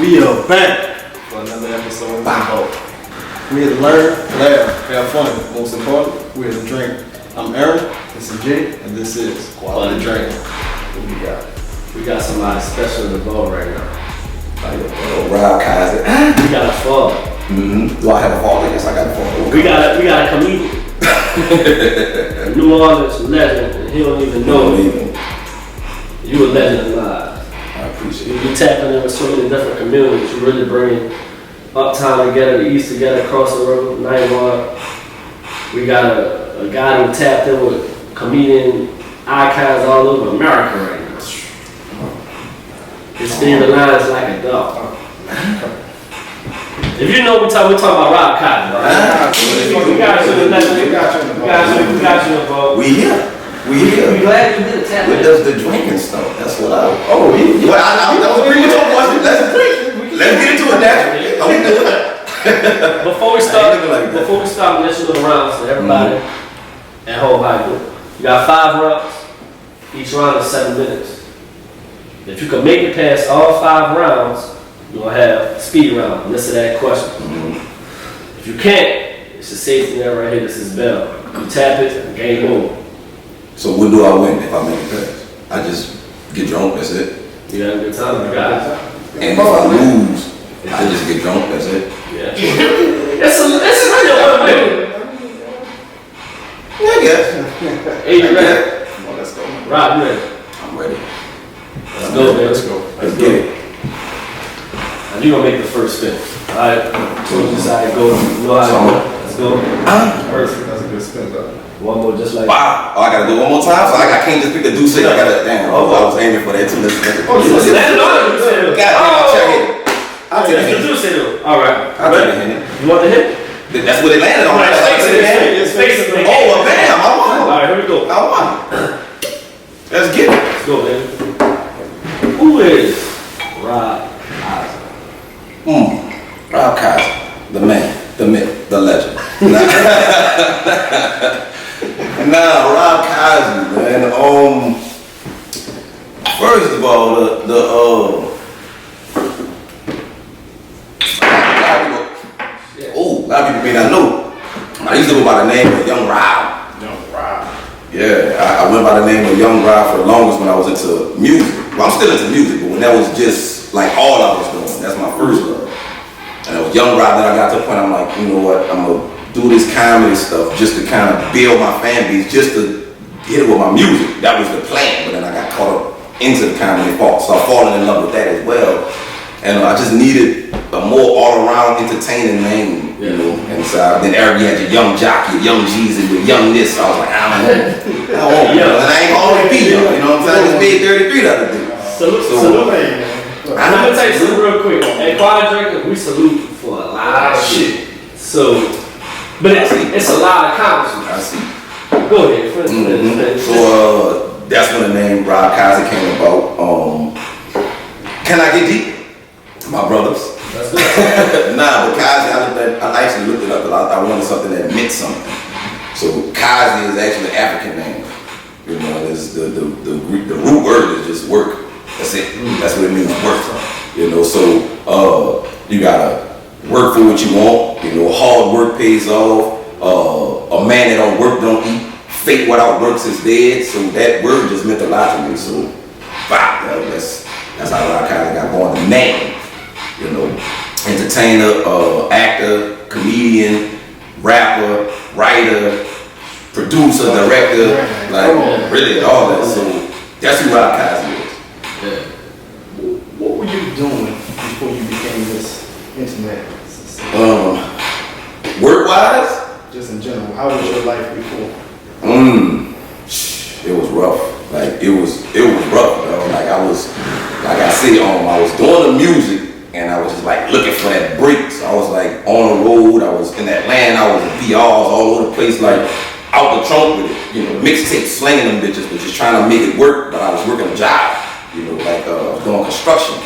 We are back for another episode of Wow. We're here to learn, laugh, have fun. Most importantly, we're here to drink. I'm Aaron, this is Jay, and this is Quality Drinking. What we got? We got somebody special in the boat right now. RobKazi. We got a father. Do I have a father? Yes, I got a father. We got a comedian. A New Orleans legend, and he don't even know it. You a legend alive. I appreciate it. You be tapping in with so many different communities. You really bring Uptown together, the East together, across the river, Night Walk. We got a guy who tapped in with comedian icons all over America right now. His favorite line is like a dog. If you know we're talking about RobKazi, right? We got you involved. We here. We glad you did tap in. What does the drinking stuff? That's what I. Oh, yeah. Well, that was a pretty good question. Let's get into it now. Before we start, let's do the rounds to everybody at home. How you doing? You got 5 rounds. Each round is 7 minutes. If you can make it past all 5 rounds, you're gonna have speed round. Listen to that question. If you can't, it's a safety net right here. This is bell. You tap it, game over. So what do I win if I make it past? I just get drunk. That's it. You have a good time. You got it. And if I lose, I just get drunk. That's it. Yeah. It's a real Yeah, I guess. Hey, you ready? Come on, let's go. Rob, you ready? I'm ready. Let's go, man. Let's go. Let's get it. And you're gonna make the first spin. Alright? So you decide to go. You know how to go. Let's go. Perfect. That's a good spin, though. One more just like Wow. Oh, I gotta do it one more time? So I can't just pick the deuce. I gotta, damn. I was aiming for that too. Let's land on it. I'll check it. I'll take Let's it. do it. Alright. I'll take it. You want the hit? That's what it landed on. It's basically. Oh, well, bam. I won. Alright, here we go. I won. Let's get it. Let's go, man. Who is RobKazi? RobKazi, the man, the myth, the legend. RobKazi, man. First of all, a lot of people may not know. I used to go by the name of Young Rob. Young Rob. Yeah, I went by the name of Young Rob for the longest when I was into music. Well, I'm still into music, but when that was just like all I was doing, that's my first love. And it was Young Rob that I got to the point I'm like, you know what, I'm gonna do this comedy stuff just to kind of build my fan base, just to hit it with my music. That was the plan, but then I got caught up into the comedy part, so I fallen in love with that as well. And I just needed a more all-around entertaining name, you know. And so then everybody had your Young Jockey, Young JAYZ, your Young this. So I was like, I don't want young. And I ain't gonna always be young, you know what I'm saying? I just made 33 the other day. Salute. I'm gonna tell you something real quick. At QualityDrinking, we salute you for a lot of shit. So, but it's a lot of accomplishments. I see. Go ahead. So that's when the name RobKazi came about. Can I get deep? My brothers. That's good. But Kazi, I actually looked it up because I wanted something that meant something. So Kazi is actually an African name. You know, it's the root word is just work. That's it. That's what it means, work. You know, so you gotta work for what you want. You know, hard work pays off. A man that don't work don't eat. Fake without works is dead. So that word just meant a lot to me. So that's how RobKazi got born. The name. You know, entertainer, actor, comedian, rapper, writer, producer, director, like really all that. So that's who RobKazi is. Yeah. What were you doing before you became this internet? Work-wise? Just in general, how was your life before? It was rough. Like it was rough, bro. Like I said, I was doing the music. And I was just like looking for that break. So I was like on the road, I was in Atlanta, I was in VRs all over the place, like out the trunk with it, you know, mixtape slinging them bitches, but just trying to make it work. But I was working a job, you know, like I was doing construction.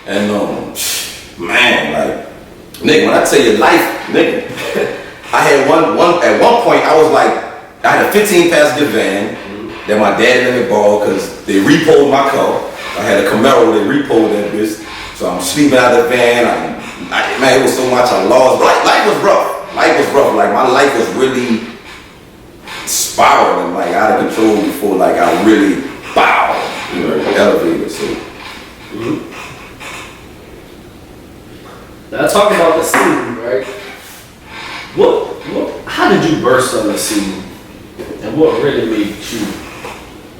And man, like, nigga, when I tell you life, nigga, I had at one point I was like, I had a 15 passenger van that my dad let me borrow because they repoed my car. I had a Camaro, they repoed that bitch. So I'm sleeping out of the van. Man, it was so much I lost. Life was rough. Life was rough. Like my life was really spiraling, like out of control before like I really elevated. So. Now talking about the scene, right? How did you burst on the scene, and what really made you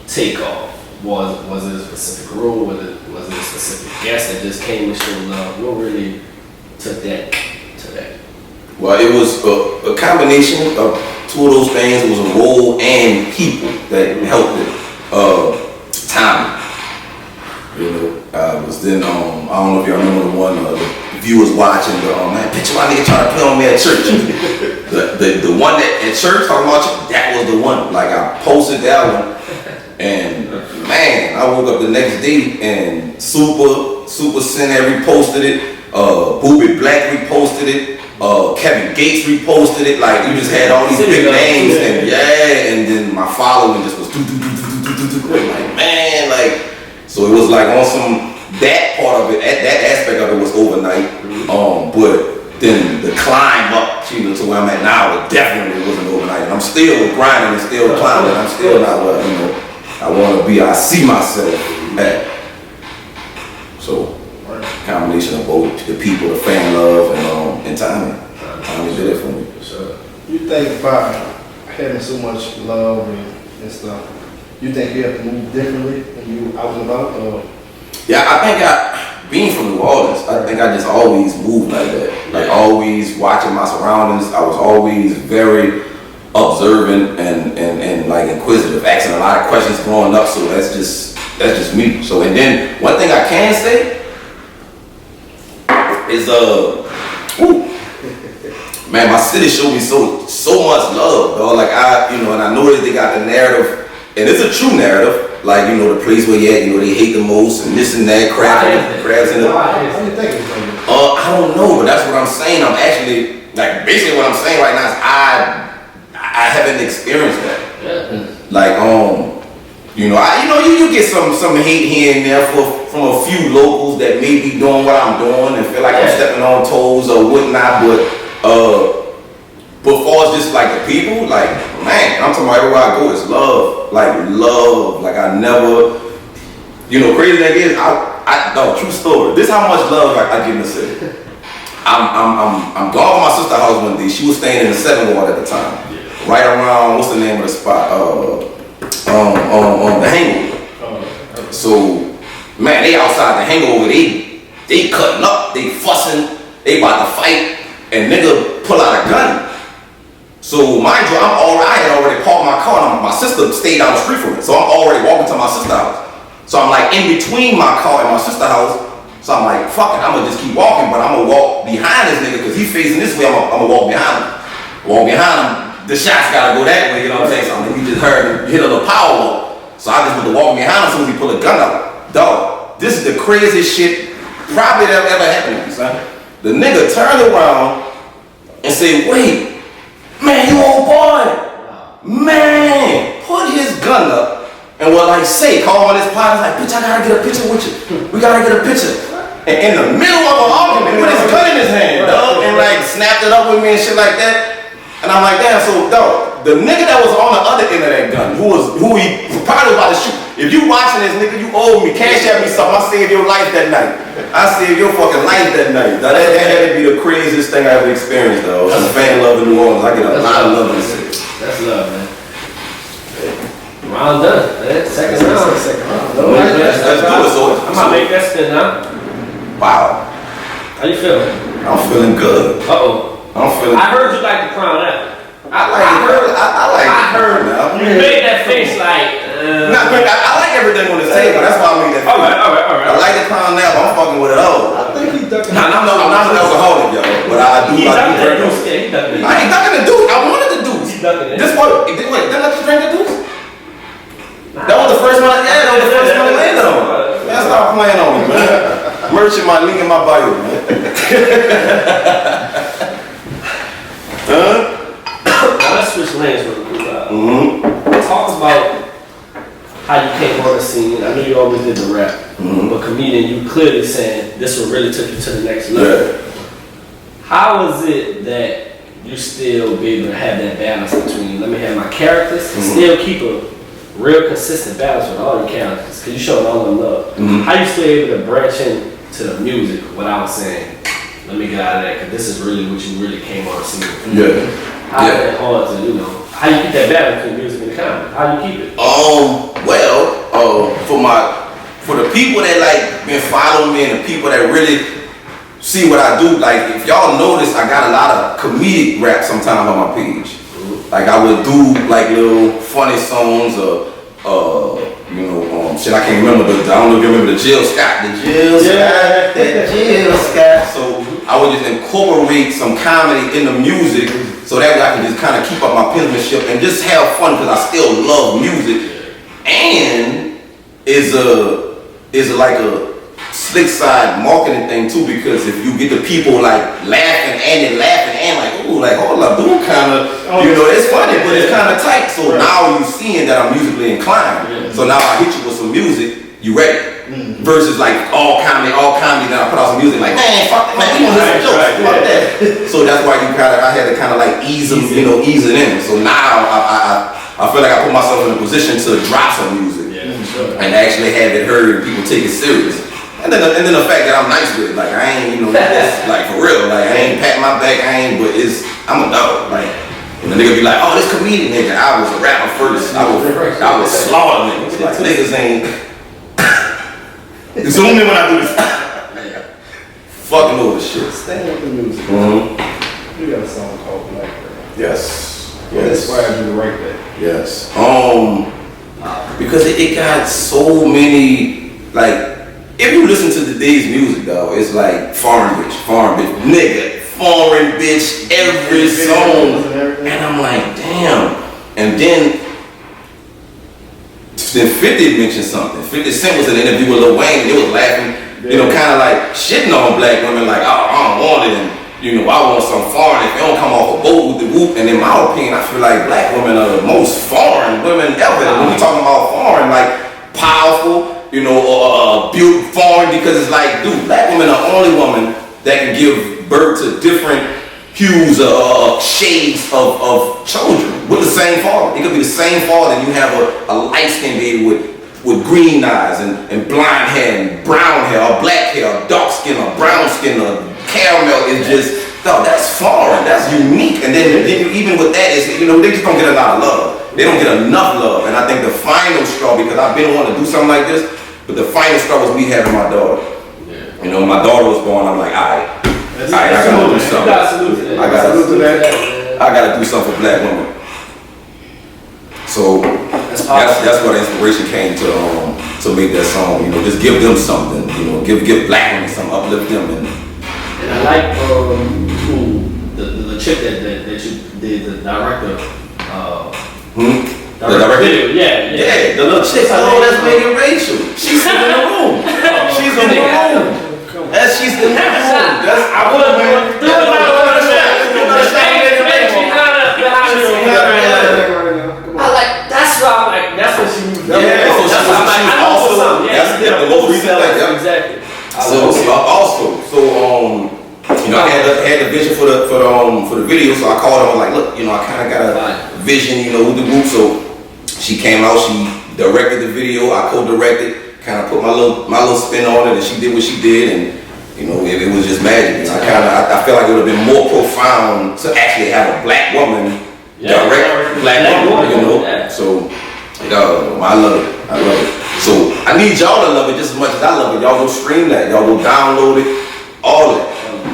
take off? Was it a specific role? Was it a specific guest that just came and showed love? What really took that to that? Well, it was a combination of two of those things. It was a role and people that helped it. Time. You know, I was then, I don't know if y'all remember the one, the viewers watching man, picture my nigga trying to play on me at church. the one that at church, talking about church, that was the one. Like I posted that one, and man, I woke up the next day and Super Center reposted it, Booby Black reposted it, Kevin Gates reposted it. Like you just had all these big names, and and then my following just was like man, like. So it was like on some, that part of it, that aspect of it was overnight. But then the climb up, to where I'm at now, it definitely wasn't overnight. And I'm still grinding and still climbing. I'm still not where, I want to be, I see myself at. So, combination of both, the people, the fan love, and timing. Timing did it for me. So, you think by having so much love and stuff, you think you have to move differently when you out and about? Or? Yeah, I think being from New Orleans, I think I just always moved like that. Like always watching my surroundings. I was always very observant and like inquisitive, asking a lot of questions growing up. So that's just me. So and then one thing I can say is man, my city showed me so much love, dog. Like and I know that they got the narrative. And it's a true narrative, like, the place where you're at, they hate the most, and this and that, crabs in the... I don't know, but that's what I'm saying. I'm actually, like, basically what I'm saying right now is I haven't experienced that. Yeah. Like, you get some hate here and there from a few locals that may be doing what I'm doing and feel like I'm stepping on toes or whatnot, but far as just like the people, like, man, I'm talking about everywhere I go, it's love. Like I never, crazy thing is, no, true story. This is how much love I get in the city. I'm gone from my sister's house one day. She was staying in the 7th Ward at the time. Right around, what's the name of the spot? The Hangover. So, man, they outside the Hangover, they cutting up, they fussing, they about to fight, and nigga pull out a gun. So mind you, I had already parked my car and my sister stayed down the street from it. So I'm already walking to my sister's house. So I'm like in between my car and my sister's house. So I'm like, fuck it, I'm gonna just keep walking, but I'm gonna walk behind this nigga because he's facing this way, I'm gonna walk behind him. Walk behind him, the shots gotta go that way, you know what I'm saying? So we just heard him hit a little power walk. So I just went to walk behind him as soon as he pulled a gun out. Dog, this is the craziest shit probably that ever happened to me, son. The nigga turned around and said, wait, man, you old boy, man, put his gun up and call on his partners like, bitch, I gotta get a picture with you. We gotta get a picture. And in the middle of an argument, put his gun in his hand, dog, and snapped it up with me and shit like that. And I'm like, damn, so dog, the nigga that was on the other end of that gun, who he probably was about to shoot. If you watching this nigga, you owe me, cash at me something. I saved your life that night. I saved your fucking life that night. Now, that had to be the craziest thing I ever experienced, though. I'm a fan love in New Orleans. I get a lot of love in the city. That's love, man. Round done, man. Second round. Let's do it. So I'm gonna make that spin now. Wow. How you feeling? I'm feeling good. I heard you like the crown apple. I heard you made that face like. I like everything on this table. That's why I made that face. All right. I like the crown apple. I'm fucking with it all. I think he's ducking. I'm not an alcoholic, yo, but I do. He's ducking the deuce. Yeah, he's ducking it. I ain't ducking the deuce. I wanted the deuce. He's ducking it. This what? Wait, didn't let you drink the deuce? That was the first one. Yeah, that was the first one I landed on. Man, stop playing on me, man. Merch in my link in my bio, man. Now let's switch lanes real quick. Talk about how you came on the scene. I know you always did the rap, but comedian, you clearly saying this one really took you to the next level. Yeah. How is it that you still be able to have that balance between let me have my characters and still keep a real consistent balance with all your characters because you showing all the love. How you still able to branch into the music without saying, let me get out of that because this is really what you really came on to see. Yeah. How is that hard to, you know, how you keep that balance between music and comedy? How you keep it? For the people that like been following me and the people that really see what I do, like if y'all notice, I got a lot of comedic rap sometimes on my page. Like I would do like little funny songs or shit I can't remember, I don't know if you remember the Jill Scott. So I would just incorporate some comedy in the music so that way I can just kind of keep up my penmanship and just have fun because I still love music. And is like a slick side marketing thing too, because if you get the people like laughing and like, ooh, like hold up, dude, kind of, it's funny, but it's kind of tight. So now you seeing that I'm musically inclined. So now I hit you with some music, you ready? Versus like all comedy, then I put out some music like, man, fuck that, man, we gonna listen to jokes, fuck that. So that's why I had to kind of like ease it in. So now I feel like I put myself in a position to drop some music and actually have it heard and people take it serious. And then the fact that I'm nice with it, like I ain't, like for real, like I ain't patting my back, I'm a dog, like. And the nigga be like, oh, this comedian nigga, I was a rapper first, I was slaughter niggas, like niggas ain't. Zoom in when I do this. Fucking over shit. Staying with the music. You got a song called Black Girl. Yes. What inspired you to write that? Yes. Because it got so many, like, if you listen to today's music, though, it's like foreign bitch, nigga, foreign bitch, every song. And I'm like, damn. And then 50 mentioned something. 50 Cent was in an interview with Lil Wayne, and they was laughing, kind of like shitting on black women, like, oh, I don't want it, and I want some foreign if they don't come off a boat with the whoop. And in my opinion, I feel like black women are the most foreign women ever. And when we talking about foreign, like powerful, or beautiful foreign, because it's like, dude, black women are the only woman that can give birth to different hues or shades of children with the same father. It could be the same father, and you have a light-skinned baby with green eyes and blonde hair and brown hair or black hair or dark skin or brown skin or caramel. Is just, no, that's foreign, that's unique. And then even with that, is they just don't get a lot of love. They don't get enough love. And I think the final straw, because I've been wanting to do something like this, but the final straw was me having my daughter. When my daughter was born, I'm like, all right, I gotta do something. I gotta do something for black women. So that's where the inspiration came to make that song. Just give them something. Give black women something, uplift them. And I like the chick that you did, the director. The director? Video. Yeah, the little chick. Oh, that's Megan Rachel. She's in the room. She's in the room. She's in the room. I would that's why I'm like, that's what she was. Yeah, so the most recent thing. Exactly. I had the vision for the video, so I called her. I was like, look, I kind of got a vision, with the group. So she came out, she directed the video, I co-directed, kind of put my little spin on it, and she did what she did, and it was just magic. I feel like it would have been more profound to actually have a black woman direct black woman, So I love it. So I need y'all to love it just as much as I love it. Y'all go stream that, y'all go download it, all of it.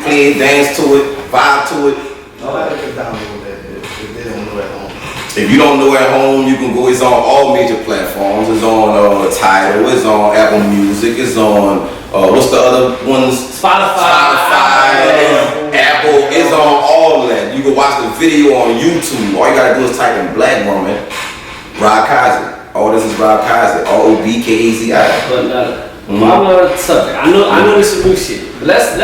Play it, dance to it, vibe to it. Nobody can download that if they don't know at home. If you don't know at home, you can go. It's on all major platforms. It's on Tidal. It's on Apple Music. It's on what's the other ones? Spotify. Apple. It's on all of that. You can watch the video on YouTube. All you gotta do is type in Black Woman, RobKazi. All this is RobKazi. RobKazi. I'm on the subject. I know this is new shit. But let's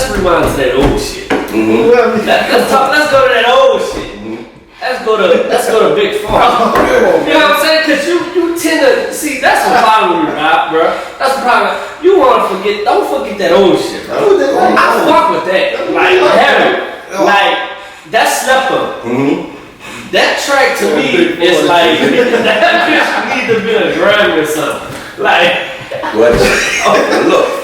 rewind to that old shit. Let's go to that old shit. let's go to Big 40. You know what I'm saying? Cause you tend to see that's the problem with rap, bro. That's the problem. You wanna forget, don't forget that old shit, bro. I fuck with that. Like heavy. Like that slept on. That track to me is like that bitch need to be a Grammy or something. Like Look,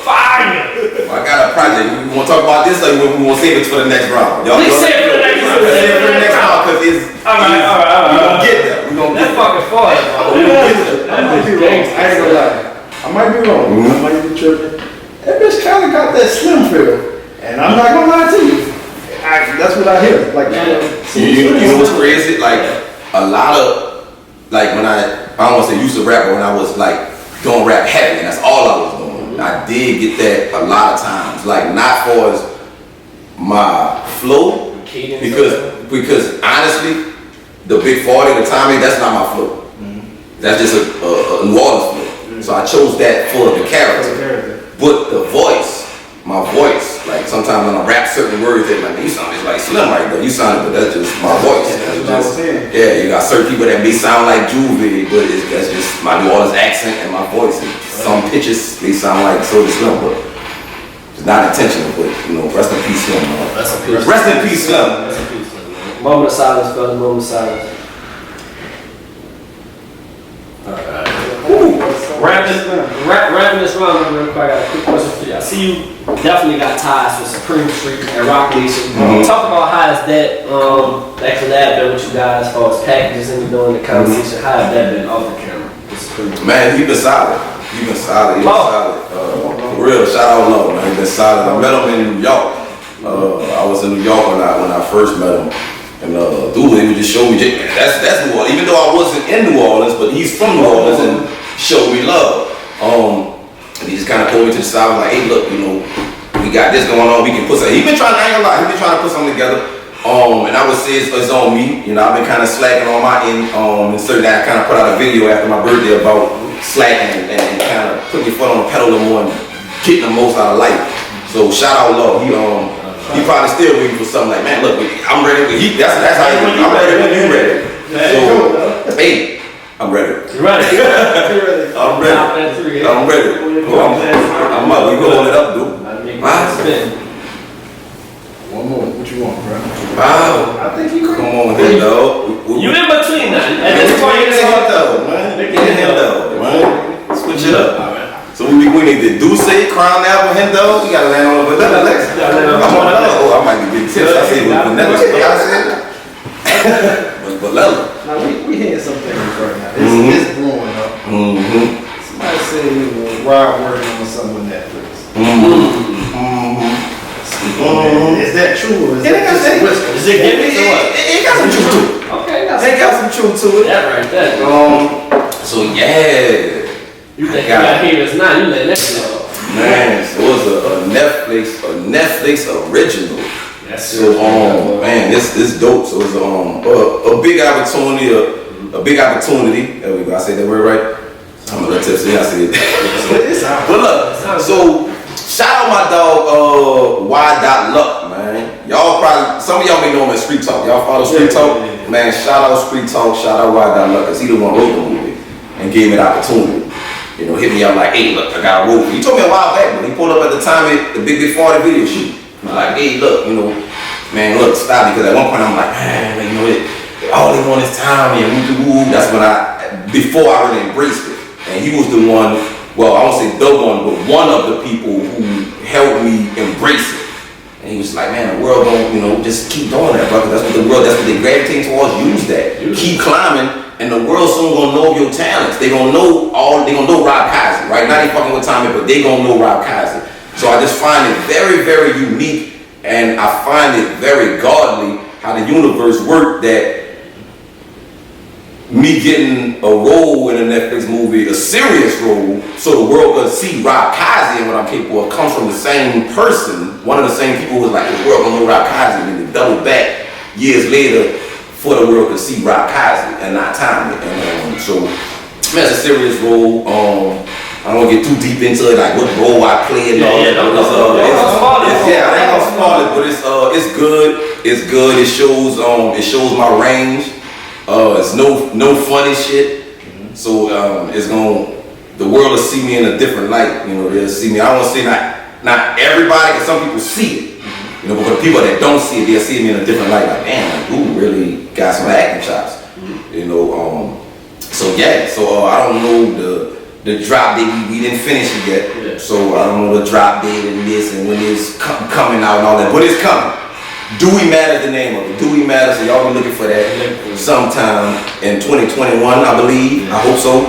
fire. I got a project. We want to talk about this, or we want to save it for the next round? Please save it for the next round. Save it for the next round because it's. All right. We gonna get there. We gonna get That's fucking fun. I might be wrong. I ain't gonna lie. I might be wrong. I might be tripping. That bitch kind of got that slim feel, and I'm not gonna lie to you. That's what I hear. Like, you know what's crazy? Like a lot of like when I don't want to say used to rap, but when I was like doing rap heavy, and that's all I was doing. I did get that a lot of times. Like not for as my flow, because honestly, the Big 40, the timing, that's not my flow. That's just a New Orleans flow. So I chose that for the character. But the voice, my voice, like sometimes when I rap certain words, they're like, you sound just like Slim right there. You sound, but that's just my voice. You got certain people that may sound like Juvie, but that's just my New Orleans accent and my voice. And some pitches, they sound like Soulja Slim, but it's not intentional. But you know, rest in peace, Slim. Rest in peace, Slim. Moment of silence, fellas. Moment of silence. Alright. Wrapping this round real quick, I got a quick question for you. I see you definitely got ties with Supreme Street and Rock Nation. Talk about how is that collab been with you guys as far as packages and doing the conversation. How has that been off the camera? Man, he been solid. He been solid. For real, shout out low, man. He been solid. I met him in New York. I was in New York when I first met him. And dude, he would just show me, that's New Orleans. Even though I wasn't in New Orleans, but he's from New Orleans and showed me love. And he just kind of pulled me to the side and was like, hey, look, you know, we got this going on. We can put something. He been trying to hang a lot. He been trying to put something together. And I would say it's on me. You know, I've been kind of slacking on my end. And certainly I kind of put out a video after my birthday about slacking and kind of putting your foot on the pedal a little more and getting the most out of life. So shout out love. He probably still waiting for something like, man, look, I'm ready. That's how he. I'm ready when you ready. So, hey, I'm ready. You ready? I'm ready. I'm ready. I'm up. We going it up, dude. One more. What you want, bro? Wow. I think you come on, here, dog. You in between that. At this point, Get him though, man. Get him though, man. Switch it up. So we need to do say Crown Apple Hendo. We gotta land on the vanilla next. I'm on another. Oh, I might be big tips. I say vanilla. But vanilla. Now we hearing some things right now. It's blowing up. Somebody said he was working on something with Netflix. Is that true or is that just a whisper? Is it gimmicks or what? It got some truth to it. Okay, it got some truth to it. That right there. So yeah. You think you got haters now? You let Netflix go. Man, so it was a Netflix original. That's so man, this dope. So it's a big opportunity, a big opportunity. There we go. I say that word right. I'm a little tipsy. I say it. But look, so shout out my dog Y.Luck, man. Y'all probably some of y'all may know him as Street Talk. Y'all follow Street Talk, man. Shout out Street Talk. Shout out Y.Luck, cause he the one who wrote the movie and gave me the opportunity. You know, hit me up like, hey, look, I got a role. He told me a while back, but he pulled up at the time at the Big 40 video shoot. Like, hey, look, you know, man, look, stop. Because at one point I'm like, man, you know, all they want is time and woo. That's when before I really embraced it. And he was the one, well, I won't say the one, but one of the people who helped me embrace it. And he was like, man, the world don't, you know, just keep doing that, brother. That's what they gravitate towards. Use that. Keep climbing. And the world soon gonna know your talents. They gonna know RobKazi. Right now they fucking with Tommy, but they gonna know RobKazi. So I just find it very, very unique, and I find it very godly how the universe worked that me getting a role in a Netflix movie, a serious role, so the world could see RobKazi and what I'm capable of comes from the same person, one of the same people who was like, the world gonna know RobKazi, and then they double back years later for the world to see RobKazi and not Tommy. And so, man, it's a serious role. I don't want to get too deep into it, like what role I play and all that. I ain't gonna spoil it, but it's good. It's good. It shows my range. It's no funny shit. So it's the world will see me in a different light. You know, they'll see me. I don't want to say not everybody, because some people see it. You know, but for the people that don't see it, they'll see me in a different light. Like, damn, like, ooh, really got some acting chops. You know, so yeah. So I don't know the drop date. We didn't finish it yet. Yeah. So I don't know the drop date and this and when it's coming out and all that. But it's coming. Dewey Matters, the name of it. Dewey Matters. So y'all be looking for that sometime in 2021, I believe. I hope so.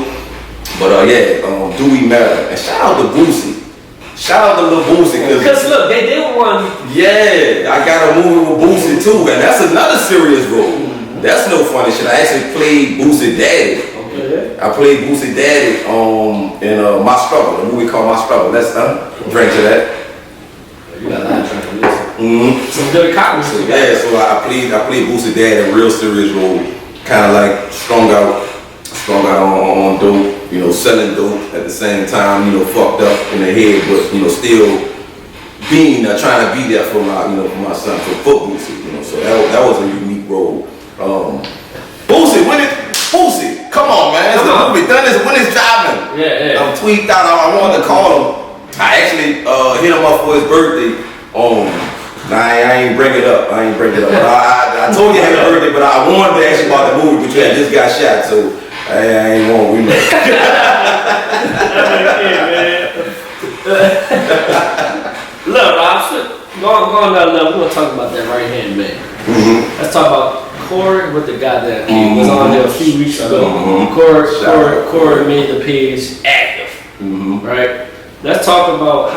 But yeah, Dewey Matters. And shout out to Boosie. Shout out to Lil Boosie. Because look, they did one. Yeah, I got a movie with Boosie too, and that's another serious role. That's no funny shit. I actually played Boosie Daddy. Okay. I played Boosie Daddy in My Struggle, a movie called My Struggle. Let's drink to that. You got a lot of drink on this. Some good copies. So, yeah, so I played Boosie Daddy, a real serious role, kind of like strung out on dope. You know, selling dope at the same time, you know, fucked up in the head, but, you know, still being trying to be there for my, you know, for my son, for Boosie, you know, so that was a unique role. Boosie, Boosie, come on, man, it's the movie done this, when it's driving. Yeah. I'm tweaked out, I wanted to call him. I actually hit him up for his birthday. I ain't bring it up. I told you happy birthday, but I wanted to ask you about the movie, but you had just got shot, so I ain't want we know. Look, Rob, going down level, we're gonna talk about that right hand man. Let's talk about Corey with the goddamn page. Was on there a few weeks ago. Corey made the page active. Right? Let's talk about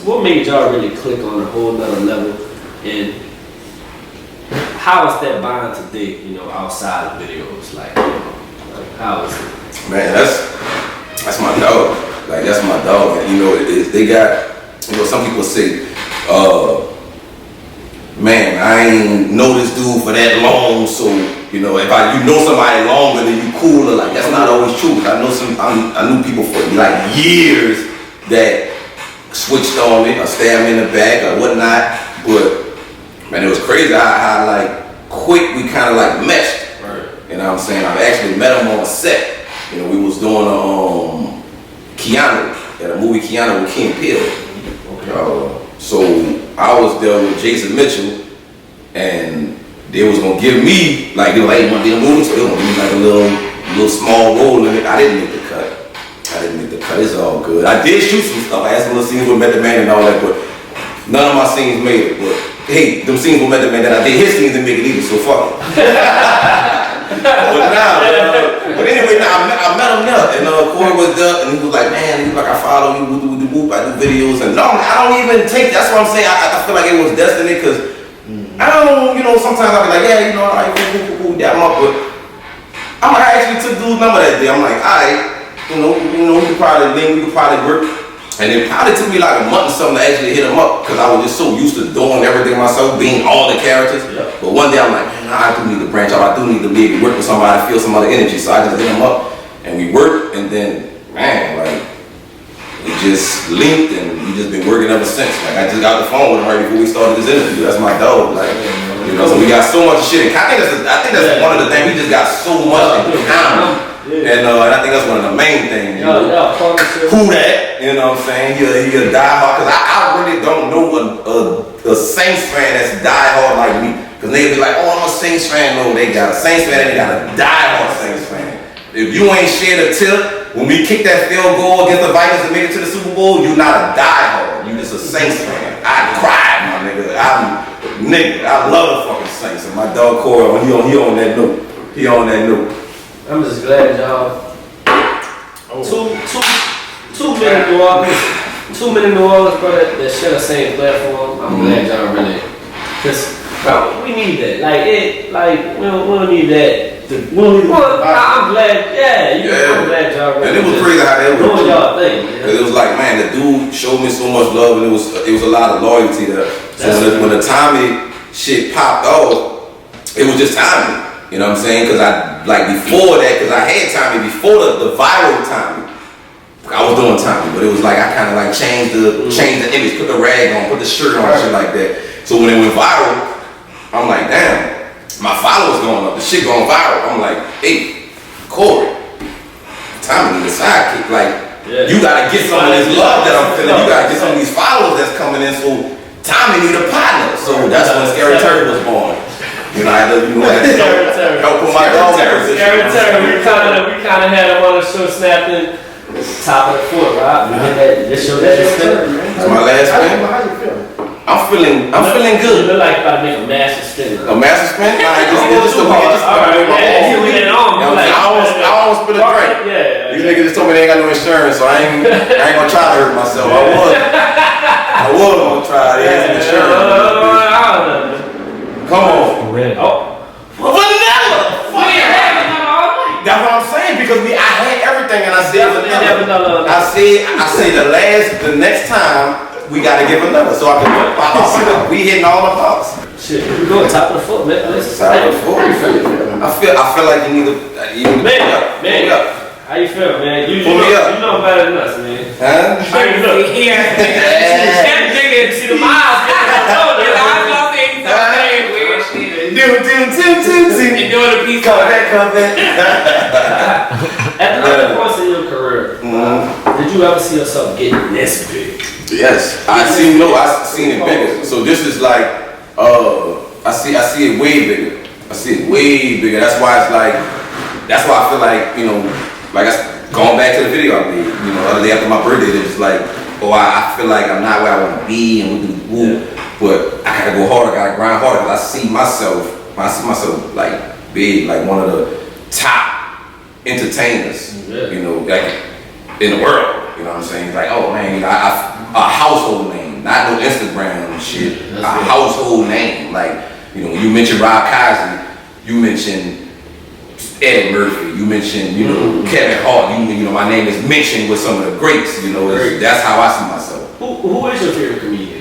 what made y'all really click on a whole nother level, and how is that bond today, you know, outside of videos, like, you know, how is it? Man, that's my dog. Like, that's my dog. And, you know, they got, you know, some people say, man, I ain't know this dude for that long, so, you know, if you know somebody longer than you cooler, like, that's not always true. I knew people for like years that switched on me or stabbed me in the back or whatnot, but man, it was crazy how like quick we kind of like meshed. You know what I'm saying? I've actually met him on set. You know, we was doing Keanu, at a movie Keanu with Ken Peele. So I was there with Jason Mitchell, and they was gonna give me, like, they were like, you wanna be in a movie? So they was gonna give me like a little small role in it. I didn't make the cut. It's all good. I did shoot some stuff. I had some little scenes with Method Man and all that, but none of my scenes made it. But hey, them scenes with Method Man that I did, his scenes didn't make it either, so fuck it. But anyway, I met him there, and Corey was there, and he was like, man, he was like, I follow you, I do videos, and no, I don't even take, that's what I'm saying, I feel like it was destiny, because I don't, you know, sometimes I'll be like, yeah, you know, all right, cool, dap him up, but I actually took dude's number that day. I'm like, all right, you know, we could probably link, we could probably work. And it probably took me like a month or something to actually hit him up, because I was just so used to doing everything myself, being all the characters. Yeah. But one day I'm like, man, I do need to branch out. I do need to be able to work with somebody, feel some other energy. So I just hit him up, and we worked, and then, man, like, we just linked, and we just been working ever since. Like, I just got the phone with him right before we started this interview. That's my dog. Like, you know, so we got so much shit. I think that's one of the things. We just got so much in common. Yeah. And I think that's one of the main things. Who that? You know what I'm saying? He a diehard. Because I really don't know a Saints fan that's diehard like me. Because they be like, oh, I'm a Saints fan. No, they got a Saints fan and they got a diehard Saints fan. If you ain't shared a tip, when we kick that field goal against the Vikings to make it to the Super Bowl, you not a diehard. You just a Saints fan. I cried, my nigga. I love the fucking Saints. And my dog Corey, when he on that note. He on that note. I'm just glad y'all. 2 minute New Orleans. 2 minute New Orleans, bro. That share the same platform. I'm glad y'all really. Cause bro, we need that. We don't need that. I'm glad. I'm glad y'all really. And it was crazy how that was doing y'all thing. Cause it was like, man, the dude showed me so much love, and it was a lot of loyalty there. So when the Tommy shit popped off, it was just Tommy. You know what I'm saying? Because before that, because I had Tommy before the viral Tommy. I was doing Tommy, but it was like I kind of like changed the image, put the rag on, put the shirt on, shit like that. So when it went viral, I'm like, damn, my followers going up, the shit going viral. I'm like, hey, Corey, Tommy need a sidekick. Like, you gotta get some of this love that I'm feeling. You gotta get some of these followers that's coming in. So Tommy need a partner. So that's when Scary Terry was born. You know, I had to help put my dog in position. Scary Terry, we kind of had him on the show snapping top of the foot, right? This your last spin? It's my last spin. How you feeling? I'm feeling good. You look like you about to make a massive spin. A massive spin? Nah, just the way it just I almost spit a drink. Yeah. These niggas just told me they ain't got no insurance, so I ain't gonna try to hurt myself. I was gonna try. They had some insurance. Come on. Oh. Vanilla! That's what I'm saying, because I had everything and I said vanilla. I said the next time we gotta give another. So I can we hitting all the pops. Shit, we going top of the foot, man. Top of the foot. I feel like you need to man. How you feel, man? You know better than us, man. Huh? How you feel? See the miles. And doing a piece of that. At the points in your career, did you ever see yourself getting this big? Yes, I've seen it bigger. So this is like, I see it way bigger. I see it way bigger. That's why I feel like, you know, like going back to the video I made, you know, the other day after my birthday, it was like, oh, I feel like I'm not where I want to be, and but I gotta go harder, I gotta grind harder, because I see myself like big, like one of the top entertainers, you know, like in the world, you know what I'm saying? Like, oh man, a household name, not no Instagram shit, a household name. Like, you know, when you mention RobKazi, you mention Eddie Murphy, you mention, you know, Kevin Hart, you know, my name is mentioned with some of the greats, you know, that's how I see myself. Who is your favorite comedian?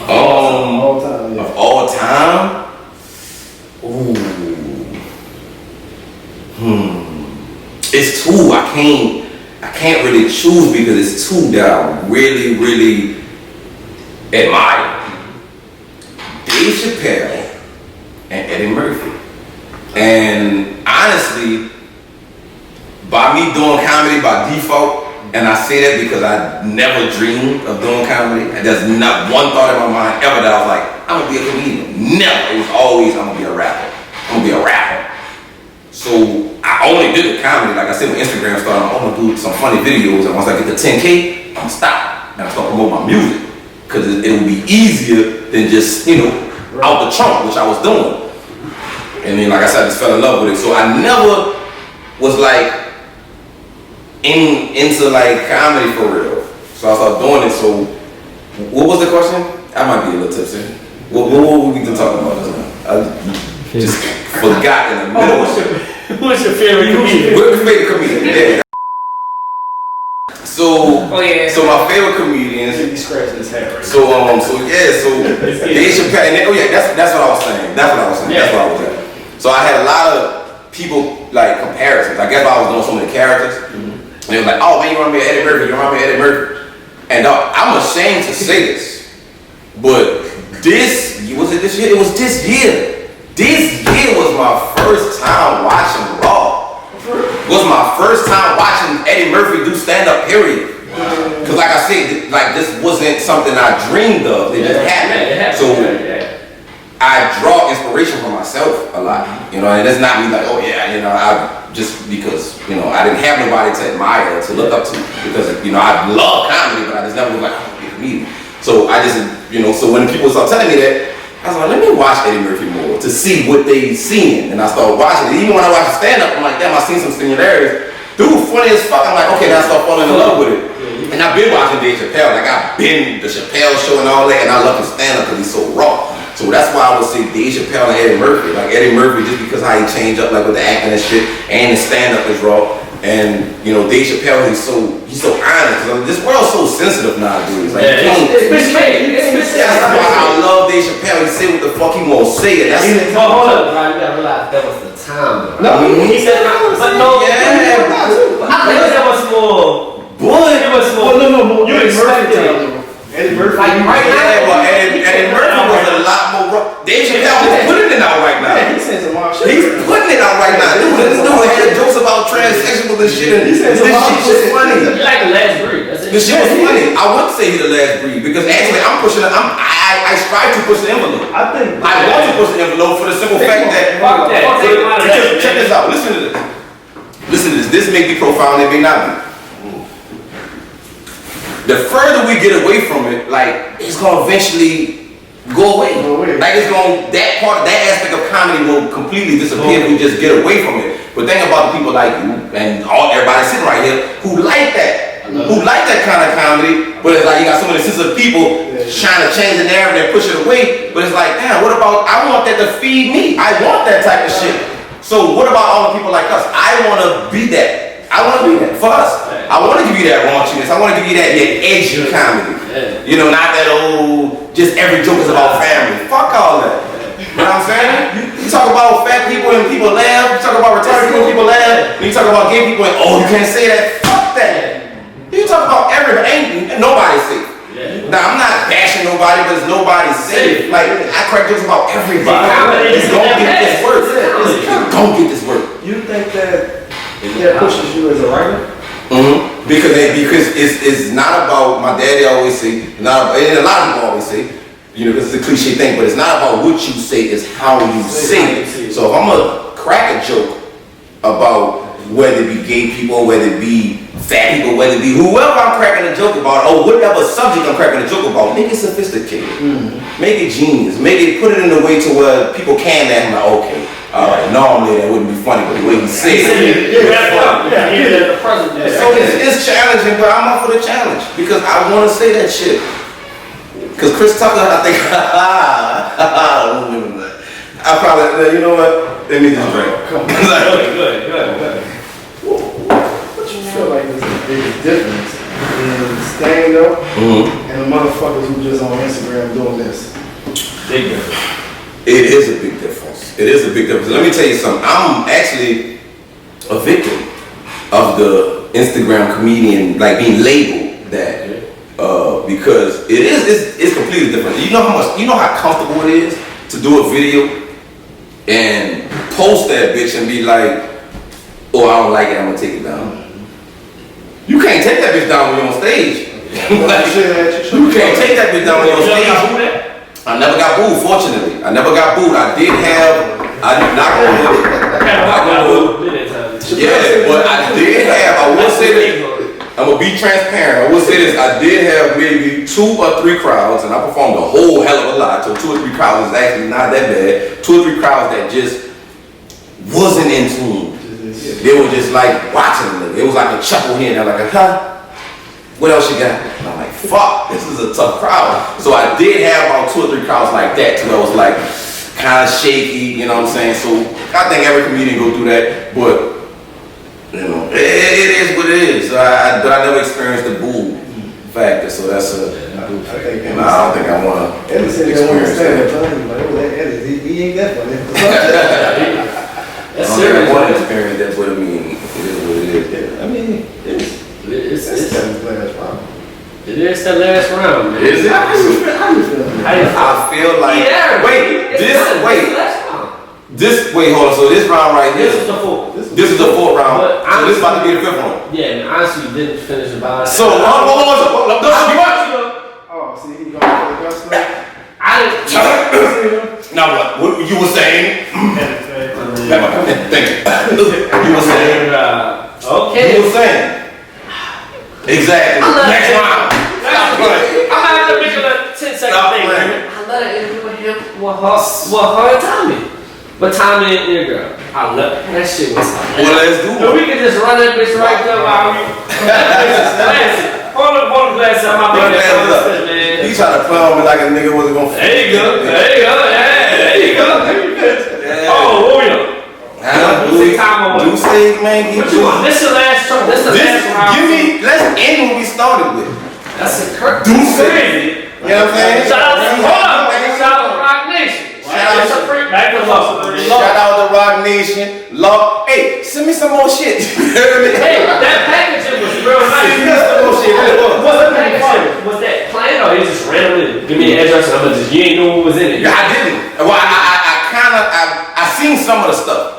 All time, yeah. Of all time? Ooh. It's two. I can't really choose because it's two that I really, really admire. Dave Chappelle and Eddie Murphy. And honestly, by me doing comedy by default, and I say that because I never dreamed of doing comedy, and there's not one thought in my mind ever that I was like, I'm gonna be a comedian. Never. It was always, I'm gonna be a rapper. I'm gonna be a rapper. So I only did the comedy, like I said, when Instagram started, I'm gonna do some funny videos, and once I get to 10K, I'm gonna stop, and I start promoting my music. Because it'll be easier than just, you know, out the trunk, which I was doing. And then, like I said, I just fell in love with it. So I never was like, into like comedy for real. So I started doing it. So what was the question? I might be a little tipsy. What were we talking about this time? I just forgot in the middle. What's your favorite comedian? What's your favorite comedian? Yeah. So my favorite comedians. He's scratching his head right So Dave Chappelle. That's what I was saying. That's what I was at. So I had a lot of people like comparisons. I guess I was doing so many characters. And they were like, oh man, you remind me of Eddie Murphy, you remind me of Eddie Murphy. And I'm ashamed to say this, but was it this year? It was this year. This year was my first time watching Raw. Was my first time watching Eddie Murphy do stand-up, period. Because like I said, like this wasn't something I dreamed of, it just happened. So I draw inspiration from myself a lot, you know, and it's not me like, oh yeah, you know, just because, you know, I didn't have nobody to admire, to look up to, because, you know, I love comedy, but I just never was like, I want to be a comedian. So I just, you know, so when people start telling me that, I was like, let me watch Eddie Murphy more to see what they seen, and I started watching it. Even when I watch the stand-up, I'm like, damn, I seen some similarities. Dude, funny as fuck. I'm like, okay, now I start falling in love with it. And I've been watching Dave Chappelle, like I've been the Chappelle show and all that, and I love his stand-up because he's so raw. So that's why I would say Dave Chappelle and Eddie Murphy. Like Eddie Murphy, just because how he changed up like with the acting and shit, and his stand-up is raw. And you know, Dave Chappelle, he's so honest. This world's so sensitive nowadays. Like, that's why I love Dave Chappelle. He say what the fuck he won't say it. Hold up, Brian, you gotta realize that was the time. No, he said, but no, I think there was more. Boy, it was more. No. You expected it. Eddie Murphy. Like right now. Yeah, well, Eddie Murphy was a lot more rough. Dave Chappelle is putting it out right now. Yeah, he's saying some wild shit. He's putting it out right now. This dude had jokes about transsexuals and shit. And this shit was funny. He like the last breed. That's it. This shit was funny. I wouldn't say he's the last breed because actually I'm pushing. I strive to push the envelope. I think I want to push the envelope for the simple fact that. Fuck that. Check this out. Listen to this. Listen to this. This may be profound. It may not be. The further we get away from it, like it's gonna eventually go away. Like it's gonna that aspect of comedy will completely disappear if we just get away from it. But think about the people like you and everybody sitting right here who like that, kind of comedy. But it's like you got so many sensitive people trying to change the narrative and push it away. But it's like, damn, what about? I want that to feed me. I want that type of shit. So what about all the people like us? I want to be that. I want to be that for us. I want to give you that raunchiness. I want to give you that edgy comedy. You know, not that old, just every joke is about family. Fuck all that. You know what I'm saying? You talk about fat people and people laugh. You talk about retarded people and people laugh. And you talk about gay people and, oh, you can't say that. Fuck that. You talk about everybody. Ain't nobody's safe. Now, I'm not bashing nobody, but it's nobody's safe. Like, I crack jokes about everybody. It's gonna get this work. It's gonna get this work. You think that pushes you as a writer? Mm-hmm. Because it's not about, my daddy always say, and a lot of people always say, you know, because it's a cliche thing, but it's not about what you say, it's how you say it. So if I'm gonna crack a joke about whether it be gay people, whether it be fat people, whether it be whoever I'm cracking a joke about, or whatever subject I'm cracking a joke about, make it sophisticated, make it genius, put it in a way to where people can laugh and like, okay. Alright, normally that wouldn't be funny, but the way he said it. So it's challenging, but I'm up for the challenge because I want to say that shit. Because Chris Tucker, I think, I probably, you know what? Let me just drink. Good. What you feel like is the biggest difference in stand-up and the motherfuckers who just on Instagram doing this? Big difference. It is a big difference. It is a big difference. Let me tell you something. I'm actually a victim of the Instagram comedian, like being labeled that, because it's completely different. You know how comfortable it is to do a video and post that bitch and be like, oh, I don't like it, I'm gonna take it down. You can't take that bitch down when you're on stage. You can't take that bitch down when you're on stage. I never got booed, fortunately. I never got booed. I did have, I'm not gonna yeah, but I did have, I will say this, I'm gonna be transparent. I will say this, I did have maybe 2 or 3 crowds, and I performed a whole hell of a lot, so 2 or 3 crowds is actually not that bad. 2 or 3 crowds that just wasn't in tune. They were just like watching it. It was like a chuckle here, and they're like, huh? What else you got? And I'm like, fuck, this is a tough crowd. So I did have about 2 or 3 crowds like that, too. I was like, kind of shaky, you know what I'm saying? So I think every comedian go through that, but you know, it is what it is. But I never experienced the boo factor, so that's a. I don't think I want to experience that. He ain't that funny. That's I serious. don't want to experience that, but I mean, it is what it is. I mean, It's Kevin's last round. It is that last round, man. Is it? How you feeling? I feel like wait, hold on. So this round right here. This is the 4th. This is the 4th round. But So this is about to be the 5th one. Yeah, and honestly, you didn't finish about it. So hold on. Oh, see, he going for the best now? I didn't. Now what you were saying? Thank you. You were saying. Okay. You were saying. Exactly. Next round. Stop playing. I'm not gonna make it a 10-second thing. playing. I let her interview with him. Well, her and Tommy. But Tommy and your girl. I love that shit was hilarious. Well, let's do So it. we can just run that bitch right there while we. Hold up, glass up. My big ass, man. He tried to play on me like a nigga wasn't gonna. There you go. There you go. Yeah, there you go. Oh, yeah. Do say, man, What you want? This is the last round. This is the last round. Let's end what we started with. That's a curse. Do say. You know what I'm saying? Shout out to Rock Nation. Back to love. Shout out to Rock Nation. Love. Hey, send me some more shit. Hey, that packaging was real nice. Send me some more shit. What the packaging? Was that plain? in, or you just randomly give me an address and I'm gonna just, you ain't know what was in it? I didn't. Well, I seen some of the stuff.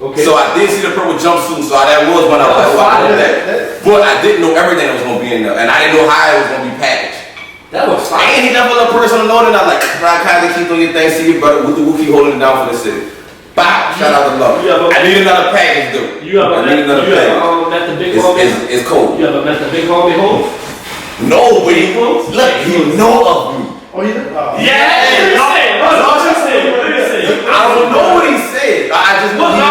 Okay. So I did see the purple jumpsuit, so that was when I was like, oh, I know that. But I didn't know everything that was gonna be in there, and I didn't know how it was gonna be packaged. That was fine. And he never let a personal note, and I was like, RobKazi, keep doing your thing, see you, brother. We'll keep holding it down for the city. Bow, shout out to love. I need another package, dude. I need another package. Met the big homie? It's cold. You ever met the big homie home? No, but he look, he know of me. Oh, you know? Yeah, I don't know what he said. I just know he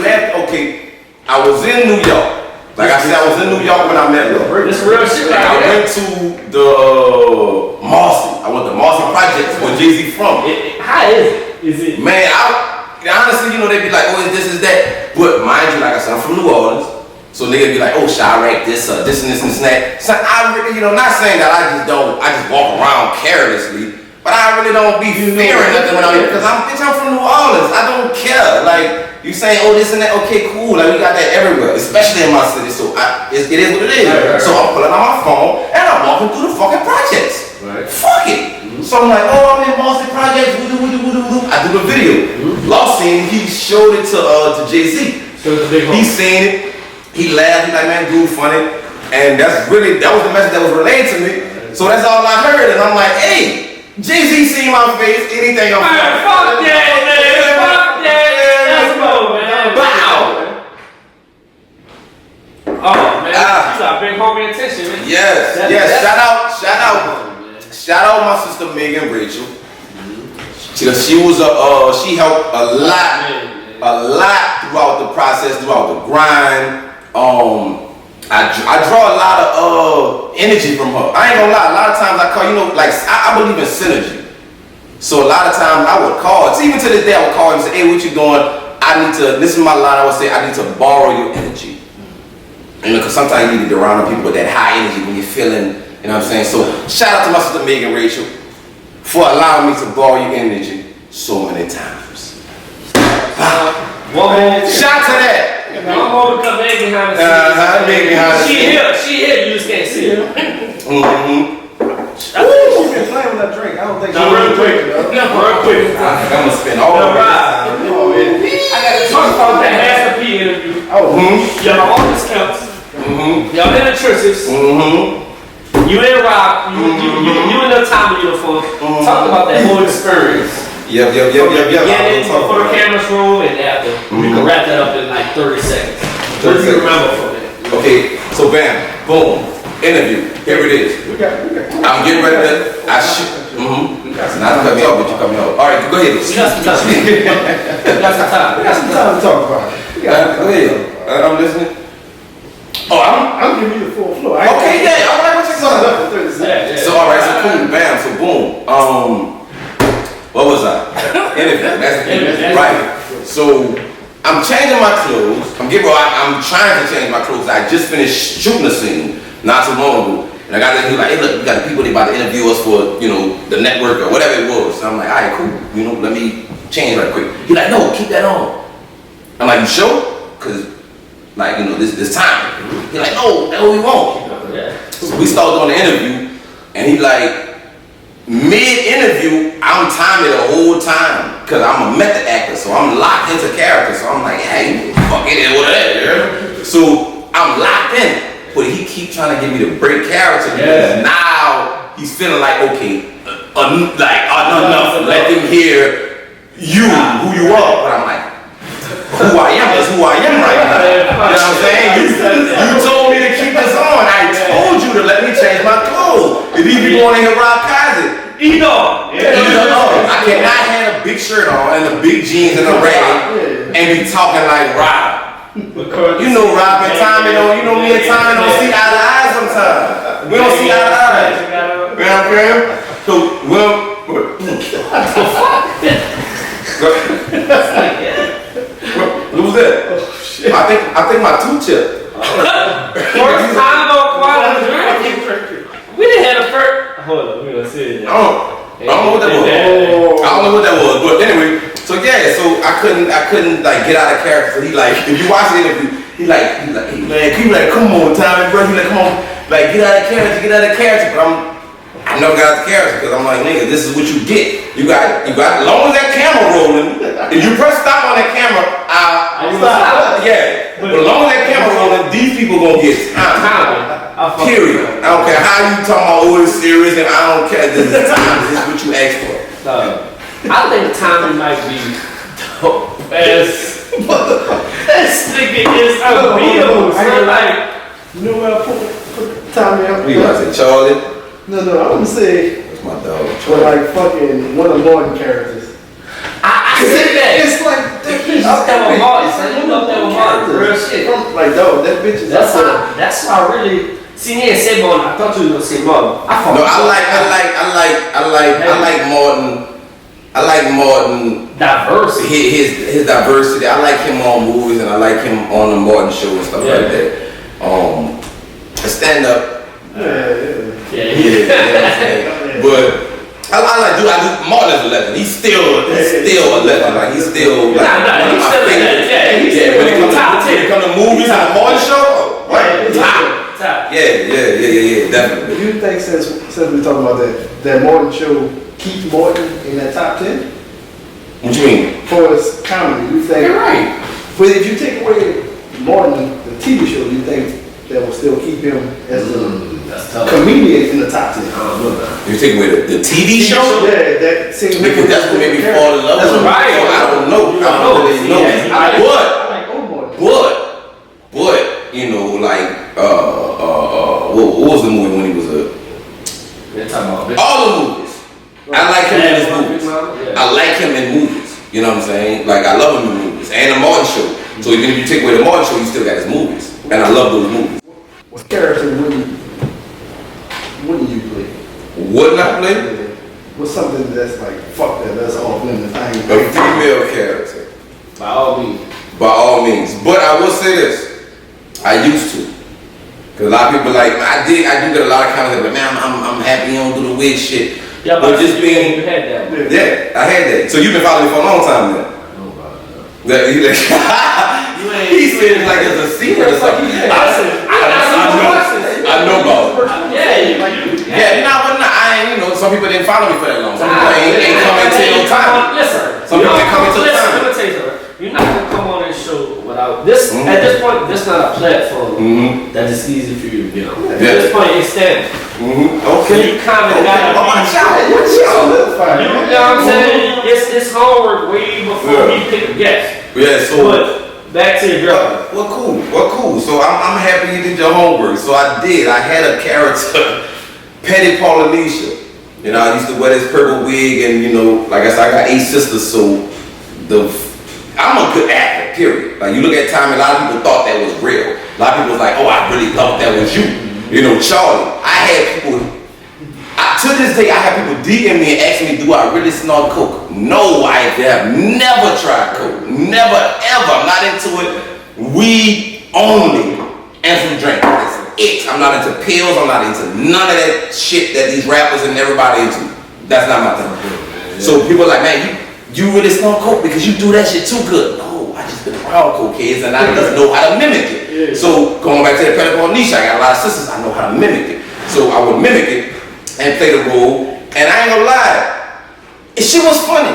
left. Okay, I was in New York. Like I said, I was in New York when I met him. This real shit. I went to the Marcy. I went to Marcy Projects where JAYZ from. How is it? Man, honestly, you know, they be like, oh, is this, is that. But mind you, like I said, I'm from New Orleans. So niggas be like, oh, should I rate this, this and this and that. So I really, you know, not saying that I just walk around carelessly. But I really don't be fearing nothing when I'm here, because I'm from New Orleans. I don't care. Like, you saying, oh, this and that, okay, cool. Like, we got that everywhere, especially in my city. So it is what it is. Right. So I'm pulling out my phone and I'm walking through the fucking projects. Right. Fuck it. So I'm like, oh, I'm in Marcy Projects. I do the video. Lost scene, he showed it to JAYZ. So he seen it. He laughed. He like, man, dude, funny. And that was the message that was relayed to me. So that's all I heard. And I'm like, hey. JAYZ seen my face, anything I'm man, fuck that, man. Fuck that. Let's go, man. Wow. Oh, man. You got big homie attention, man. Yes. Shout out my sister Megan Rachel. She helped a lot throughout the process, throughout the grind. I draw a lot of energy from her. I ain't gonna lie, a lot of times I call, you know, like I believe in synergy. So a lot of times I would call, it's even to this day I would call and say, hey, what you doing? This is my line, I would say, I need to borrow your energy. You know, because sometimes you need to be around people with that high energy when you're feeling, you know what I'm saying? So shout out to my sister Megan Rachel for allowing me to borrow your energy so many times. Shout to that. One more because Megan behind the scenes. She here, you just can't see her. I think she's been playing with that drink. I don't think she's real quick. I'm gonna spend all the time. I gotta talk about that Master P interview. Y'all on discounts. Y'all in the churches. You and Rob, you in the time uniform. Talk about that whole experience. Yep. Before the cameras roll and after. We can wrap that up in like 30 seconds. What do you remember from that? Okay, so bam, boom, interview. Here it is. I'm getting ready to. I shoot. Not to cut me off, but you cut me off. All right, go ahead. We got some time. We got some time to talk about it. Go ahead. I'm listening. Oh, I'm giving you the full floor. Okay, yeah. All right, what you saying? So all right, so cool, bam, so boom. What was I? Interview. That's the thing. Right. So I'm changing my clothes. I'm trying to change my clothes. I just finished shooting a scene not too long ago. And I got this, he was like, hey look, we got the people, they about to interview us for, you know, the network or whatever it was. So I'm like, all right, cool. You know, let me change right quick. He's like, no, keep that on. I'm like, you sure? Cause like, you know, this time. He's like, no, that's what we want. So we started doing the interview and he like, mid-interview, I'm timing the whole time because I'm a method actor, so I'm locked into character. So I'm like, hey, fuck it, whatever. So I'm locked in, but he keep trying to get me to break character because now he's feeling like, okay, enough, let them hear who you are. But I'm like, who I am is who I am right now. You know what I'm saying? You told me to keep this on. I told you to let me change my clothes. If you people want to hear RobKazi, either or. I cannot have a big shirt on and the big jeans and a rag and be talking like Rob. You know Rob and Tommy don't, you know me and Tommy don't see eye to eye sometimes. We don't see eye to eye. You know what I'm saying? So, what was that? Oh, shit. I think my tooth chipped. First time on QualityDrinking. We didn't have a first. Hold on, we're gonna see it. I don't know what that was. I don't know what that was. But anyway, so yeah, so I couldn't like get out of character. So he like, if you watch the interview, he like, hey man, come on, Tommy, bro. He like, come on, like get out of character. But I never got the character because I'm like, nigga, this is what you get. You got, as long as that camera rolling, if you press stop on that camera, I'll stop. Yeah. But as long as that camera rolling, these people gonna get time. Period. I don't care how you talking about, oh, it's serious, and I don't care. This is time. This is what you asked for. I think the timing might be dope as this nigga is unbeatable. So like, You know what I put Tommy up? What you about to say, Charlie? No, I wouldn't say, That's my dog. but like fucking one of Martin characters. I said that. It's like that bitch. Up there with Martin, son. You up there with Martin. Real shit. Like, dog, that bitch is. That's how I really. See, he ain't said Martin. I thought you was gonna say Martin. No, I like Martin. I like Martin. Diversity. His diversity. I like him on movies and I like him on the Martin show and stuff like that. Stand up. Yeah. But I do Martin is a legend. He's still a legend. Like he's still like one of my favorites. When it comes to movies and the Martin show, right? Top. Yeah, definitely. Do you think since we talking about that Martin show keep Martin in that top 10? What you mean? For his comedy, you think? You're right. But if you take away Martin, the TV show, do you think that will still keep him as a comedian in the top 10? You take away the TV show? Yeah, that seems because that's what made me fall in love with him. Right. So I don't know. I really know. I like old Martin. But you know, like what was the movie when he was all the movies. I like him in his movies. I like him in movies. You know what I'm saying? Like I love him in movies and the Martin show. So even if you take away the Martin show, you still got his movies, and I love those movies. What character wouldn't you play? Wouldn't I play? What's something that's like fuck that? That's off limits. I ain't A female character. By all means. By all means. But I will say this. I used to. Cause a lot of people like, I do get a lot of comments like, man, I'm happy you don't do the wig shit. Yeah, but just being, you had that. Yeah, I had that. So you've been following me for a long time then. He said it like it's a secret or something. I know about it. Yeah, I ain't, some people didn't follow me for that long. Some people ain't come until time. Listen, some people didn't come until time. Let me tell you something. You're not gonna come on this show without this. At this point, this not a platform that is easy for you to get on. At this point, it's standing. Okay. You kind of gotta be. You know what I'm saying? It's homework way before we pick a guest. Yeah. So. But back to your girl. Well, cool. So I'm happy you did your homework. So I did. I had a character, Petty Polynesia. You know, I used to wear this purple wig, and you know, like I said, I got 8 sisters, so I'm a good actor, period. Like you look at Tommy, a lot of people thought that was real. A lot of people was like, oh, I really thought that was you. You know, Charlie. I had people, to this day, I have people DM me and ask me, do I really snort coke? No, I have never tried coke. Never, ever. I'm not into it. Weed only and some drink. That's it. I'm not into pills. I'm not into none of that shit that these rappers and everybody into. That's not my thing. So people are like, man, you really snort coke because you do that shit too good. No, I just been around coke kids and I just know how to mimic it. So going back to the Petty niche, I got a lot of sisters, I know how to mimic it. So I would mimic it and play the role, and I ain't gonna lie, shit was funny.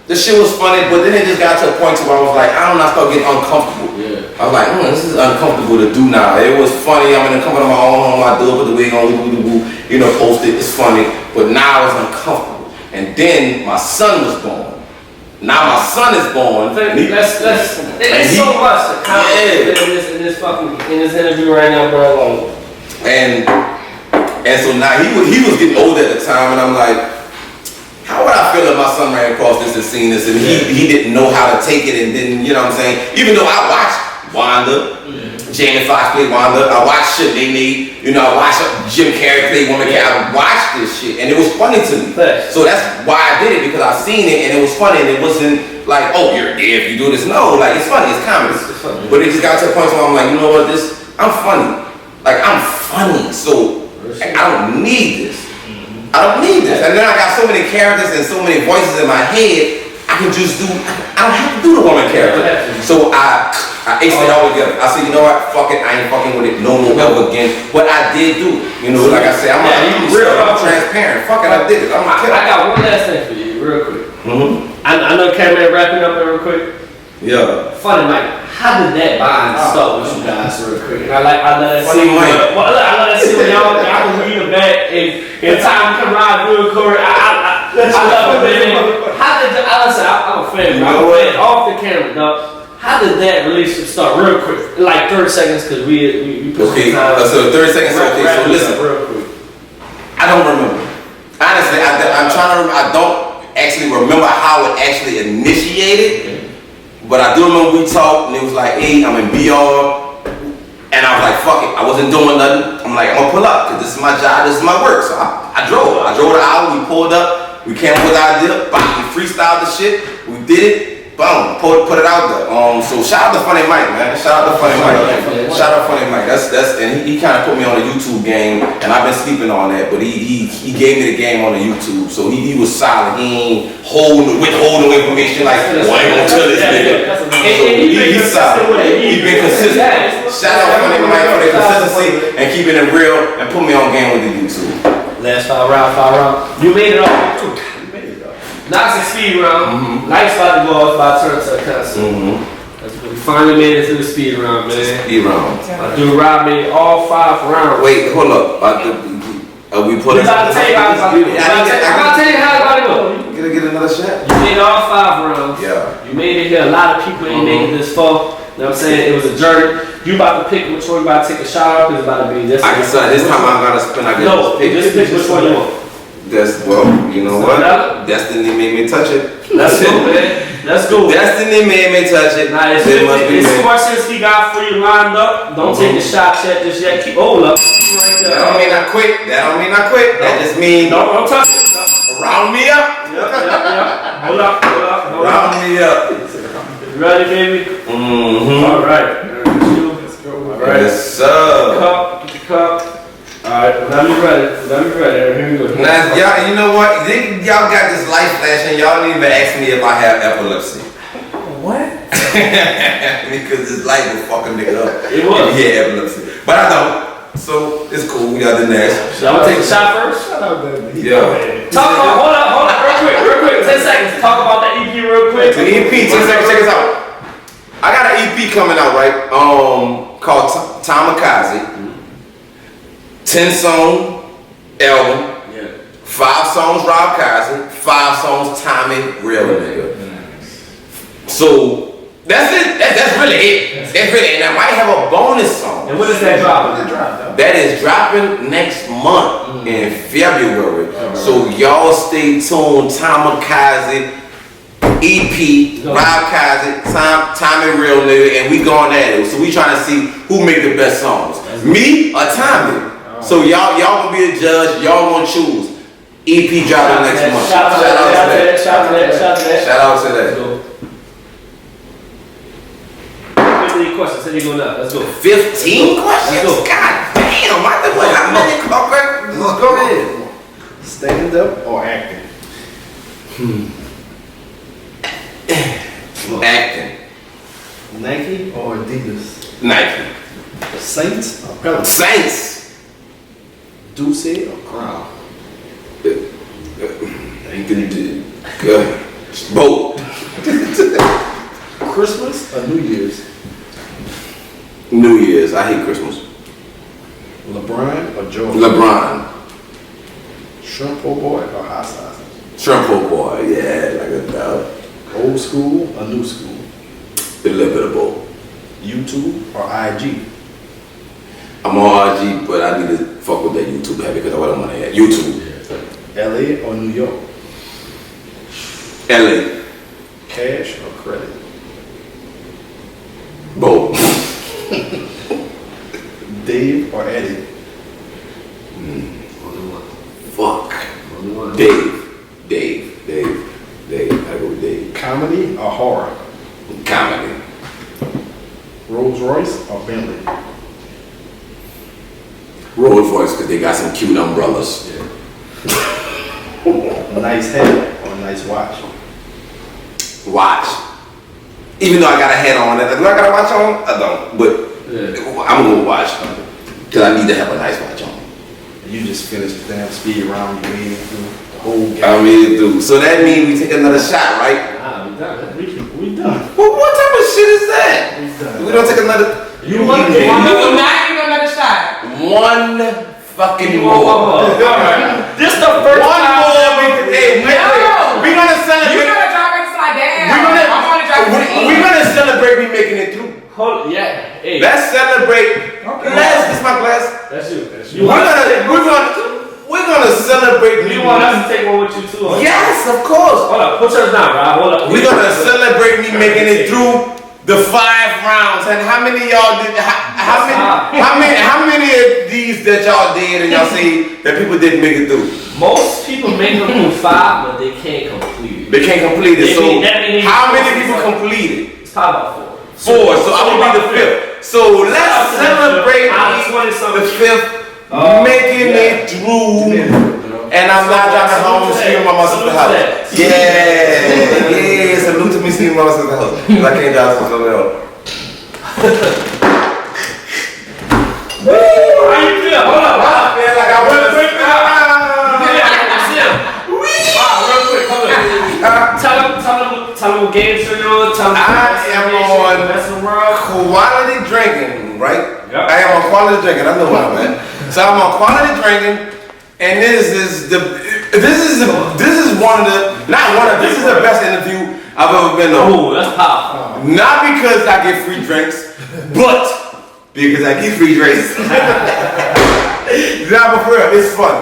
The shit was funny, but then it just got to a point where I was like, I don't know, I started getting uncomfortable. I was like, this is uncomfortable to do now. It was funny, I'm in the comfort of my own home, I do it, put the wig on, you know, post it, it's funny, but now it's uncomfortable. And then my son was born. Now my son is born. There's so much to comment in this interview right now, bro. And so now he was getting older at the time, and I'm like, how would I feel if my son ran across this and seen this, and he didn't know how to take it, and didn't, you know what I'm saying? Even though I watched Wanda, Jamie Foxx played Wanda, I watched shit they made, you know, I watched Jim Carrey play Woman Cat, I watched this shit, and it was funny to me. So that's why I did it, because I seen it, and it was funny, and it wasn't like, oh, you're dead if you do this. No, like, it's funny, it's comedy. But it just got to a point where I'm like, you know what, I'm funny. Like, I'm funny, so I don't need this. I don't need this. And then I got so many characters and so many voices in my head, I don't have to do the woman character. So I I aced it all together. I said, you know what? Fuck it. I ain't fucking with it no more ever again. But I did do it. You know, like I said, I'm real. I'm transparent. Fuck it, I did it. I got one last thing for you, real quick. I know Cameraman wrapping up there real quick. Yeah. Funny, Mike. How did that bond start with you guys real quick? And I let that see when y'all can read it back and time come around real quick. I love it, man. How did I'm a fan, bro. I'm a fan off the camera, dog. How did that relationship start real quick? Like 30 seconds, because we put some time. So 30 seconds, okay, so listen. Real quick. I don't remember. Honestly, I'm trying to remember. I don't actually remember how it actually initiated. But I do remember we talked and it was like, hey, I'm in BR. And I was like, fuck it. I wasn't doing nothing. I'm like, I'm gonna pull up because this is my job, this is my work. So I drove. I drove the hour, we pulled up, we came up with the idea, we freestyled the shit, we did it, boom, put it out there. So shout out to Funny Mike, man. Shout out to Funny Mike. Shout out to Funny Mike. That's and he kind of put me on the YouTube game, and I've been sleeping on that. But he gave me the game on the YouTube, so he was solid. He ain't withholding information like, well, I ain't gonna tell this nigga. So he's solid. He been consistent. Shout out Funny Mike for the consistency and keeping it real and put me on game with the YouTube. Last 5 round. You made it off too. Now it's a speed round. Lights about to go off, about to turn to a concert. We finally made it to the speed round, man. Speed round. Dude, Rob made all 5 rounds. Wait, hold up. We put it. I'm about to tell you how it's about to go. You gonna get another shot? You made all 5 rounds. Yeah. You made it here. A lot of people ain't made it this far. You know what I'm saying? It was a journey. You about to pick which one you about to take a shot off, because it's about to be this. This time I'm gonna spin. Just pick which one you want. You know what? Destiny made me touch it. That's good, man. That's good. Destiny made me touch it. Nah, it's 2 questions he got for you lined up. Don't take the shot yet just yet. Keep hold up. Right there. That don't mean I quit. That just means don't touch it. Round me up. Yep. Hold up. Round me up. You ready, baby? All right. Let's go. All right. Yes, sir. Get the cup. Alright, let me ready. Here we go. Now, y'all, you know what? Y'all got this light flashing. Y'all didn't even ask me if I have epilepsy. What? Because this light will fuck a nigga up. It was. Yeah, epilepsy. But I don't. So, it's cool. We got the next. Should I take a shot first? Yeah. Hold up. Real quick. 10 seconds. Talk about the EP real quick. The EP, 10 seconds. Check us out. I got an EP coming out, right? Called QualityDrinking. 10-song album, 5 songs RobKazi, 5 songs Tommy Real Nigga. So that's it. That's really it. That's really it. And I might have a bonus song. And when is that dropping? That is dropping next month in February. So y'all stay tuned. QualityDrinking EP, RobKazi, Tommy Real Nigga, and we going at it. So we trying to see who make the best songs, me or Tommy. So y'all gonna be a judge. Y'all gonna choose. EP dropping next month. Shout out to that. 15 questions. How you going now? Let's go. 15 questions. Let's go. God damn! How many? Let's go ahead. Stand up or acting? Acting. Nike or Adidas? Nike. Saints or Pelicans? Saints. Duce or Crown? Good. Both. Christmas or New Year's? New Year's. I hate Christmas. LeBron or Jordan? LeBron. Shrimp po' boy or hot sausage? Shrimp po' boy. Yeah, like a dog. Old school or new school? A little bit of both. YouTube or IG? I'm on IG, but I need to fuck with that YouTube heavy because I don't want to have YouTube. LA or New York? LA. Cash or credit? Both. Dave or Eddie? Fuck. Dave. I go with Dave. Comedy or horror? Comedy. Rolls Royce or Bentley? Rolls Royce because they got some cute umbrellas. Nice hat or nice watch? Watch. Even though I got a hat on, do I got a watch on? I don't, but I'm gonna watch because I need to have a nice watch on. You just finished the damn speed round. You made it through the whole game. I made it through. So that means we take another shot, right? Nah, we done. We done. Well, what type of shit is that? We don't take another. You will not give another shot. One fucking more. This the first One time. more. Hey, wait. We're gonna celebrate. You're gonna drop it slide down. We're gonna celebrate me making it through. Hold, yeah. Hey. Let's celebrate. This is my glass. That's you. We're gonna celebrate. You want us to take one with you too? Huh? Yes, of course. Hold up, put yours down, Rob. Hold up. We're gonna celebrate me making it through the 5 rounds. And how many of y'all did? How many of these that y'all did and y'all say that people didn't make it through? Most people make it through 5, but they can't complete it. They can't complete it. So how many people completed? It's probably about 4. 4. So I'm gonna be the 5th. So let's celebrate the 5th. Making it through, and I'm not driving home sleeping by my sister's house. Yeah, salute to me sleeping by my sister's house. Cause I can't drive to something else. How you feel? Hold up, I feel like I want to break it out. Tell them what game show you're on. I am on Quality Drinking, right? Yep. I am on Quality Drinking. I know where I'm at. So I'm on Quality Drinking, and this is the best interview I've ever been on. Oh, that's powerful. Not because I get free drinks, but because I get free drinks. Nah, but for real, it's fun.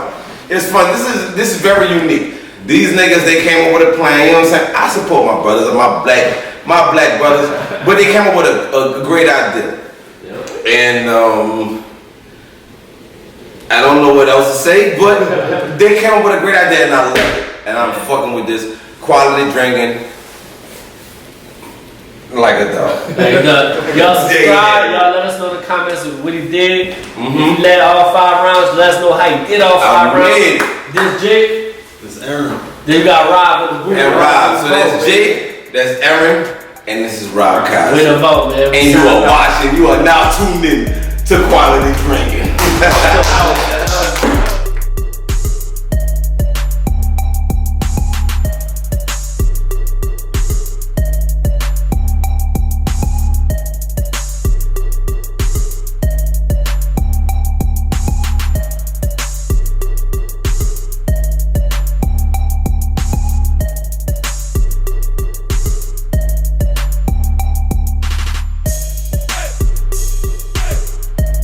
It's fun. This is very unique. These niggas, they came up with a plan. You know what I'm saying? I support my brothers and my black brothers, but they came up with a great idea. And I don't know what else to say, but they came up with a great idea, and I love it. And I'm fucking with this Quality Drinking like a dog. Y'all subscribe. Y'all let us know in the comments of what he did. If you led all 5 rounds, let us know how you did all 5 rounds. This Jay. This Aaron. Then you got Rob with the group. And Rob. So that's Jay, that's Aaron, and this is RobKazi. Win a vote, man. And you are now tuned in to Quality Drinking.